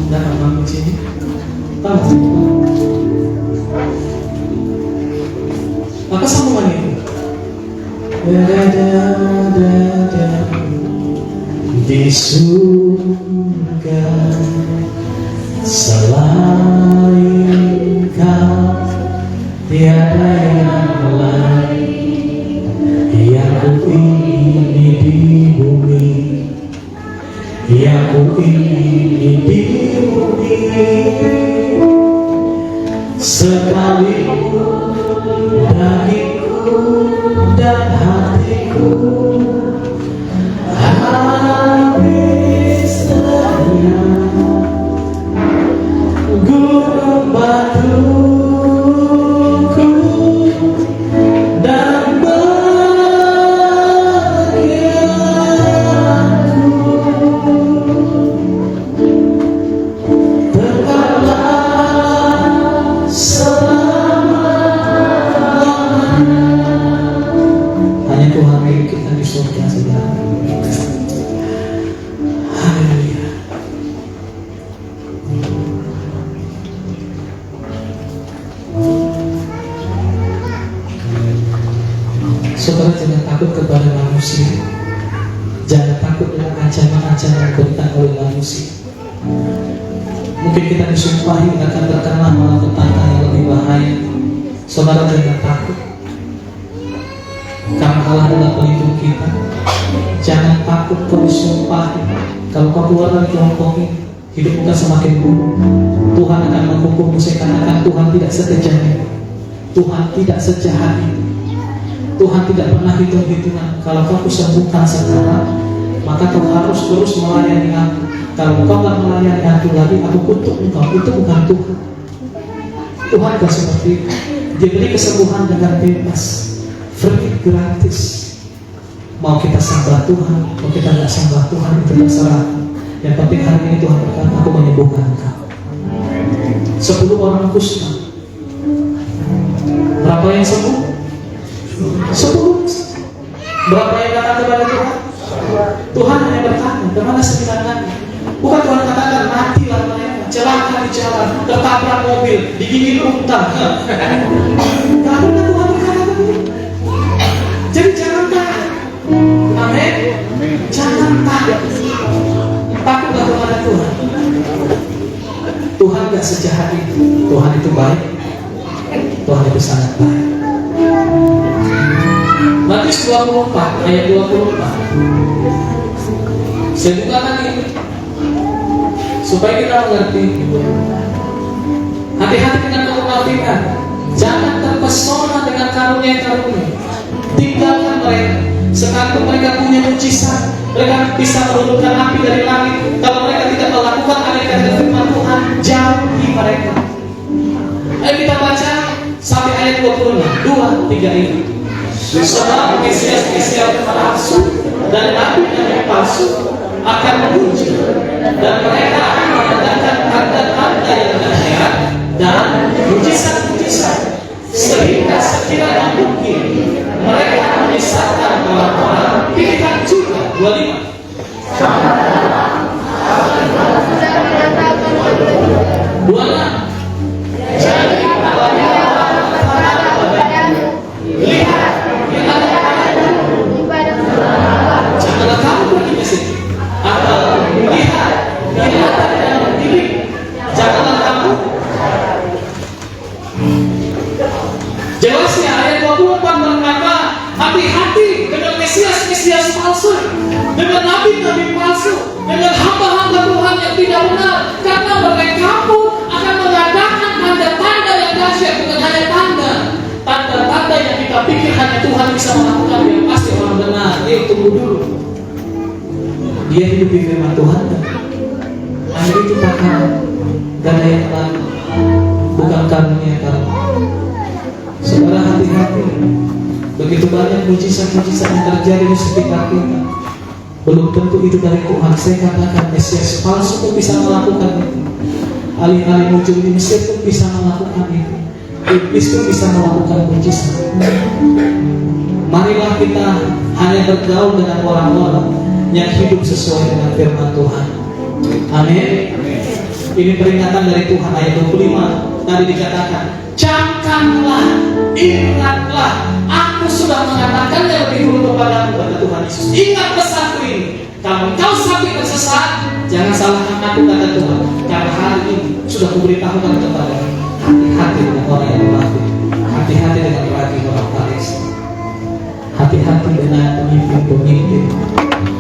Dan apa kuncinya? Tahu? Apa sambungan itu? Di surga selain Kau tiada yang lain yang kuingini di bumi, yang kuingini di bumi. Sekalipun dagingku dan hatiku habis lenyap, gunung batuku dan bahagiaku tetaplah selama saudara jangan takut kepada manusia. Jangan takut dengan ancaman-ancaman yang diberikan oleh manusia. Mungkin kita disumpahi akan terkena malapetaka yang lebih bahaya. Saudara jangan takut, karena Allah adalah pelindung kita. Jangan takut kau disumpahi. Kalau kau keluar dari kelompok ini, hidupmu akan semakin buruk. Tuhan akan menghukummu. Saya katakan Tuhan tidak sekejam itu. Tuhan tidak sejahat itu. Tuhan tidak pernah hitung-hitungan. Kalau kau kusembuhkan sekarang, maka kau harus terus melayani aku. Kalau kau tidak melayani aku lagi, aku kutuk engkau. Itu bukan Tuhan. Tuhan gak seperti itu. Dia beri kesembuhan dengan bebas, free, gratis. Mau kita sembah Tuhan, mau kita gak sembah Tuhan, itu terserah. Yang penting hari ini Tuhan berkata, aku menyembuhkan engkau. 10 orang kusta. Berapa yang sembuh? 10. Berapa yang datang kepada Tuhan? Tuhan hanya bertanya, kemana 9 lagi? Bukan Tuhan katakan, matilah mereka, celaka di jalan, tertabrak mobil, digigit unta. Gak pernah Tuhan berkata begitu. Jadi jangan takut. Amin. Jangan takut. Takutlah kepada Tuhan. Tuhan gak sejahat itu. Tuhan itu baik. Tuhan itu sangat baik. Matius 24 ayat 24. Saya bukakan ini supaya kita mengerti. Hati-hati dengan kemunafikan. Jangan terpesona dengan karunia-karunia. Tinggalkan mereka. Sekalipun mereka punya mujizat, mereka bisa menurunkan api dari langit. Kalau mereka tidak melakukan aneka firman Tuhan, jauhi mereka. Ayo kita baca sampai ayat 26. 2, 3 ini. Sebab Mesias palsu dan nabi-nabi palsu akan muncul, dan mereka akan mengadakan tanda-tanda yang dahsyat dan mujizat-mujizat, sehingga sekiranya mungkin mereka menyesatkan orang-orang pilihan juga. 25. Jadi apabila orang berkata kepadamu, lihat, janganlah kamu pergi ke sini, atau lihat, dia ada di dalam diri, janganlah kamu. Jelasnya ayat 24 berkata, hati-hati dengan Mesias palsu, dengan nabi-nabi palsu, dengan hamba-hamba Tuhan yang tidak benar, karena mereka pun akan mengadakan tanda-tanda yang dahsyat. Bukan hanya tanda-tanda yang kita pikir hanya Tuhan bisa melakukan, yang pasti orang benar. Tunggu dulu, dia hidup di firman Tuhan kan? Akhir itu pakar, gak ada yang lain, bukan karunia kamu. Saudara hati-hati. Begitu banyak mujizat-mujizat yang terjadi di sekitar kita, belum tentu itu dari Tuhan. Saya katakan Mesias palsu pun bisa melakukan itu. Alih-alih muncul di Mesir pun bisa melakukan itu. Iblis pun bisa melakukan mujizat. Marilah kita hanya bergaul dengan orang-orang yang hidup sesuai dengan firman Tuhan. Amin. Ini peringatan dari Tuhan. Ayat 25 tadi dikatakan, camkanlah, ingatlah, aku sudah mengatakannya lebih dulu kepadamu, kata Tuhan Yesus. Ingat pesanku ini. Kalau kau sampai tersesat, jangan salahkan aku, kata Tuhan. Karena hari ini sudah kuberitahukan kepadamu. Hati-hati dengan orang yang munafik. Hati-hati dengan lagi orang Palestina. Hati-hati dengan pemimpin-pemimpin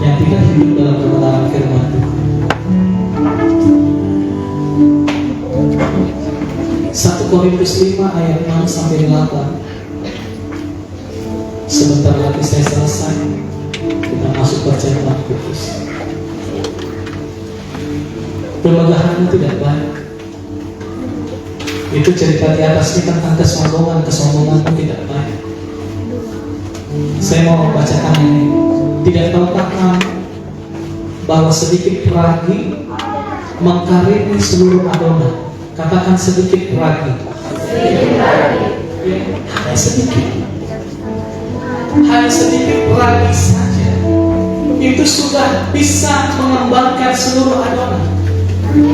yang tidak hidup dalam kebenaran firman Tuhan. 1 Korintus 5 ayat 6 sampai 8. Sebentar lagi saya selesai. Kita masuk percakapan kudus. Kemegahanmu tidak baik. Itu cerita di atas ini tentang kesombongan. Kesombonganmu tidak baik. Saya mau membacakan ini. Tidak tahukah kamu bahwa sedikit ragi mengkarini seluruh adonan? Katakan sedikit ragi. Hanya sedikit. Hanya sedikit ragi saja itu sudah bisa mengembangkan seluruh adonan.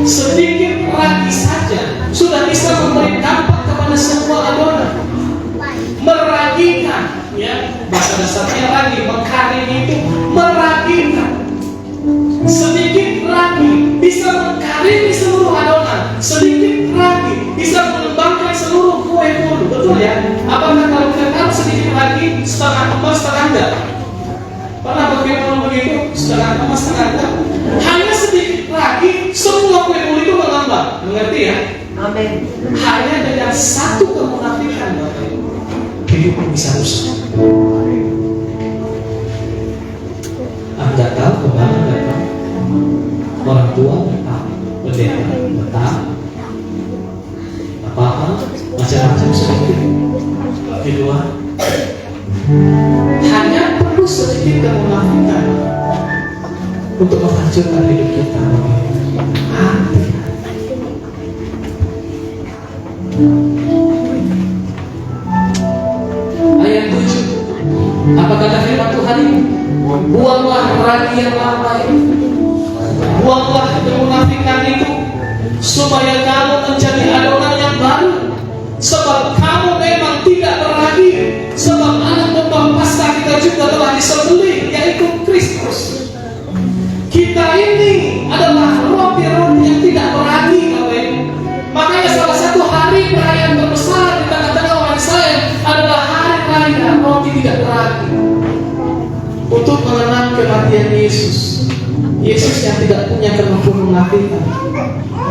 Sedikit ragi saja sudah bisa memberi dampak kepada semua adonan. Meragikan, Ya, bahasa dasarnya lagi mengkarini itu meragikan. Sedikit ragi bisa mengkarini seluruh adonan, sedikit ragi bisa mengembangkan seluruh kue putu. Betul ya? Apakah kalau kita taruh sedikit ragi, setengah emas setengah enggak? Pernah bagaimana begitu? Setengah emas setengah enggak? Hanya sedikit ragi, semua kue putu itu mengembang. Mengerti ya? Amin. Hanya dengan satu kemunafikan, hidup bisa rusak. Nggak tahu kemana, nggak tahu. Orang tua nggak tahu, pendeta nggak tahu. Apa-apa, macam-macam sedikit di luar. Hanya perlu sedikit kemunafikan untuk menghancurkan hidup kita. Hati-hati. Ayat 7. Apa kata firman Tuhan ini? Buanglah ragi yang lama itu, buanglah kemunafikan itu, supaya kamu menjadi adonan yang baru. Sebab kamu memang tidak beragi, sebab anak domba Paskah kita juga telah disembelih, yaitu Kristus. Kita ini adalah roti-roti yang tidak beragi, Bapak Ibu. Makanya salah satu hari perayaan terbesar di tengah-tengah orang Israel adalah hari raya roti tidak beragi, untuk mengenang kematian Yesus. Yesus yang tidak punya kemunafikan,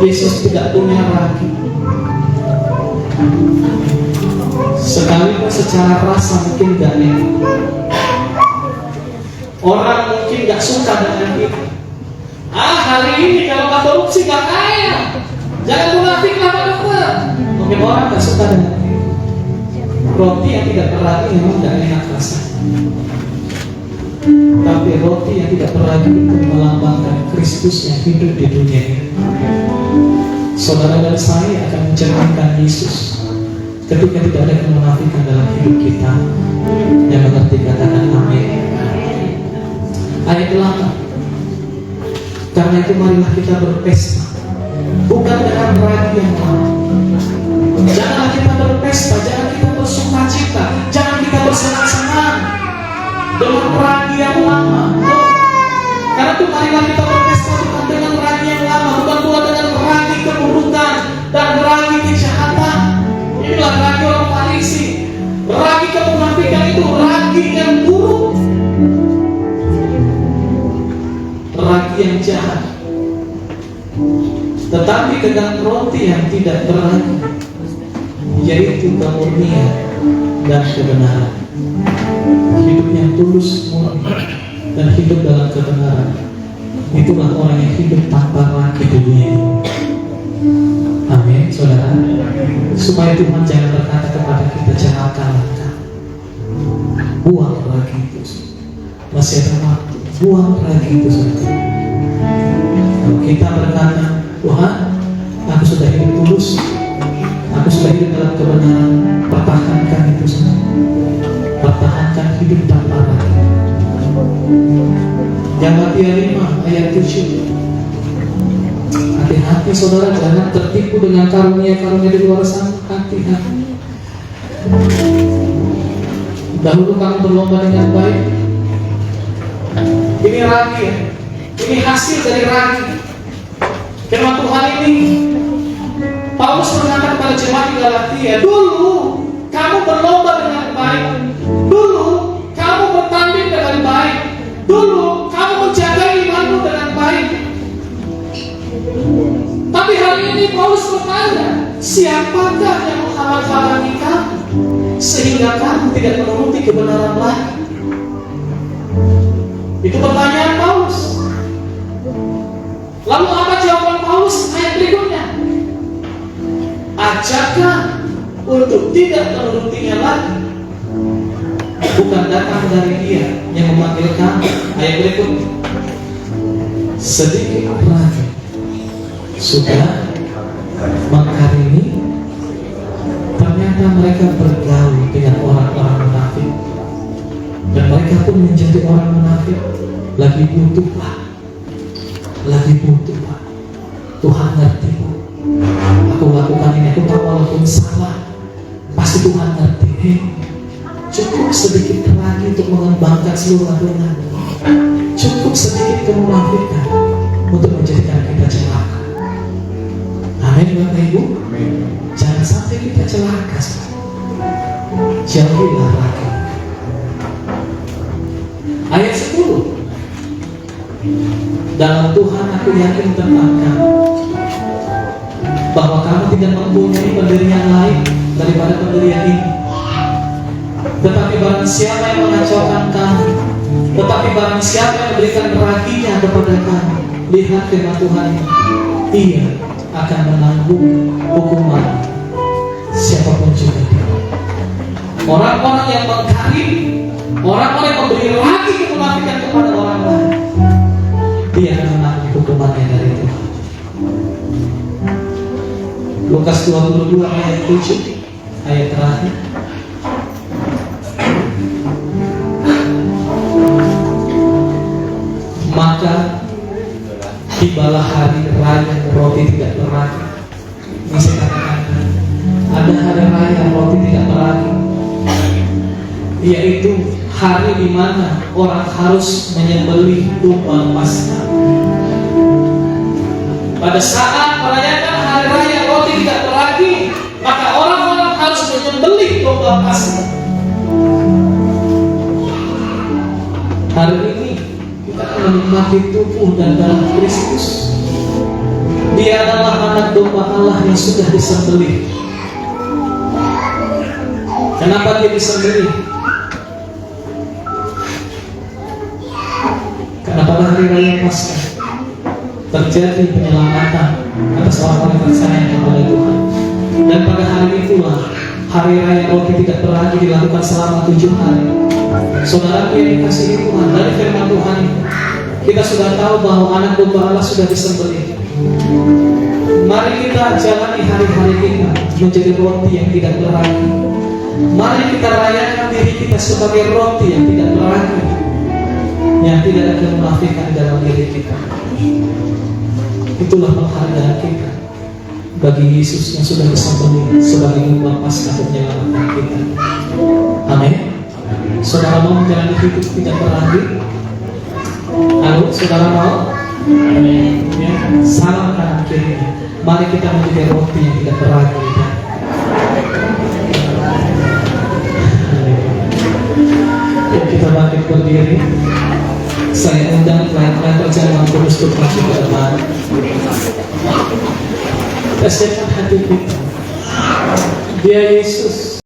Yesus tidak punya ragi. Sekalipun secara rasa mungkin gak enak, orang mungkin gak suka dengan kita. Hari ini kalau gak korupsi gak kaya, jangan munafik lah Pak Dokter. Mungkin orang gak suka dengan kita. Roti yang tidak berarti memang gak enak rasanya, tapi roti yang tidak berarti itu melambangkan Kristus yang hidup di dunia ini. Saudara dan saya akan mencerminkan Yesus ketika tidak ada kemunafikan dalam hidup kita. Yang mengerti katakan amin. Ayat 8. Karena itu marilah kita berpesta, bukan dengan ragi yang lama. Janganlah kita berpesta, jangan kita bersuka cita, jangan kita bersenang-senang dengan ragi yang lama. Karena itu marilah kita berpesta bukan dengan ragi yang lama, bukan pula dengan ragi keburukan dan ragi kejahatan. Inilah ragi orang Farisi. Ragi kemunafikan itu ragi yang buruk, ragi yang jahat. Tetapi dengan roti yang tidak beragi, yaitu kemurnian dan kebenaran, hidup yang tulus murni dan hidup dalam kebenaran, itulah orang yang hidup tanpa ragi di dunia ini. Amin, saudara. Supaya Tuhan jangan berkata kepada kita, jangankan langkah, buang ragi itu. Masih ada waktu, buang ragi itu saudara. Kalau kita berkata, Tuhan, aku sudah hidup tulus, aku sudah hidup dalam kebenaran, pertahankan itu semua. Pertahankan hidup tanpa ragi. Galatia 5 ayat 7. Hati-hati saudara, jangan tertipu dengan karunia-karunia di luar sana. Hati-hati. Dahulu kamu berlomba dengan baik. Ini ragi, ini hasil dari ragi. Firman Tuhan ini, Paulus berkata kepada jemaat di Galatia, dulu kamu berlomba dengan baik, dulu kamu bertanding dengan baik, dulu kamu menjaga imanmu dengan baik. Tapi hari ini Paulus bertanya, siapakah yang menghalang-halangi kamu sehingga kamu tidak menuruti kebenaran lagi? Itu pertanyaan Paulus. Lalu apa jawaban Paulus ayat berikutnya? Ajakkan untuk tidak menurutinya lagi, bukan datang dari Dia yang memanggil kamu. Ayat berikutnya, sedikit lagi sudah mengkarini. Ternyata mereka bergaul dengan orang-orang munafik, dan mereka pun menjadi orang munafik. Lagi butuh Pak, lagi butuh Pak. Tuhan ngerti Pak, aku lakukan ini, aku tahu walaupun salah, pasti Tuhan ngerti. Cukup sedikit berlagi untuk mengembangkan seluruh adonan. Cukup sedikit kemunafikan untuk menjadikan kita celaka. Amin Bapak Ibu. Jangan sampai kita celaka. Jauhilah lagi. Ayat 10. Dalam Tuhan aku yakin tentang kamu, bahwa kamu tidak mempunyai pendirian lain daripada pendirian ini. Tetapi barang siapa yang mengacaukan kamu, tetapi barang siapa yang memberikan raginya kepada kamu, lihat firman Tuhan ini, ia akan menanggung hukuman siapapun juga. Orang-orang yang mengkari, orang-orang yang memberi ragi kemunafikan kepada orang lain, dia akan menanggung hukumannya dari Tuhan. Lukas 22 ayat 7, ayat terakhir. Maka tibalah hari raya roti tidak beragi. Ini saya katakan, ada hari raya roti tidak beragi, yaitu hari di mana orang harus menyembelih domba Paskah. Pada saat merayakan hari raya roti tidak beragi, maka orang-orang harus menyembelih domba Paskah. Hari ini kita akan menikmati tubuh dan darah Kristus. Dia adalah anak domba Allah yang sudah disembelih. Kenapa dia disembelih? Karena pada hari raya Paskah terjadi penyelamatan atas orang-orang yang percaya kepada Tuhan. Dan pada hari itulah hari raya roti tidak beragi dilakukan selama 7 hari. Saudara yang dikasihi Tuhan, dari firman Tuhan kita sudah tahu bahwa anak domba Allah sudah disembelih. Mari kita jalani hari-hari kita menjadi roti yang tidak beragi. Mari kita rayakan diri kita sebagai roti yang tidak beragi, yang tidak ada kemunafikan dalam diri kita. Itulah penghargaan kita bagi Yesus yang sudah disembelih sebagai domba Paskah untuk menyelamatkan kita. Amin. Saudara mau menjalani hidup tidak beragi? Halo, saudara mau? Amin. Ya, salam kanan kiri. Mari kita menjadi roti yang tidak beragi. Yuk kita bangkit berdiri. Saya undang pelayan-pelayan perjalanan kudus untuk maju ke depan. Kita siapkan hati kita. Dia Yesus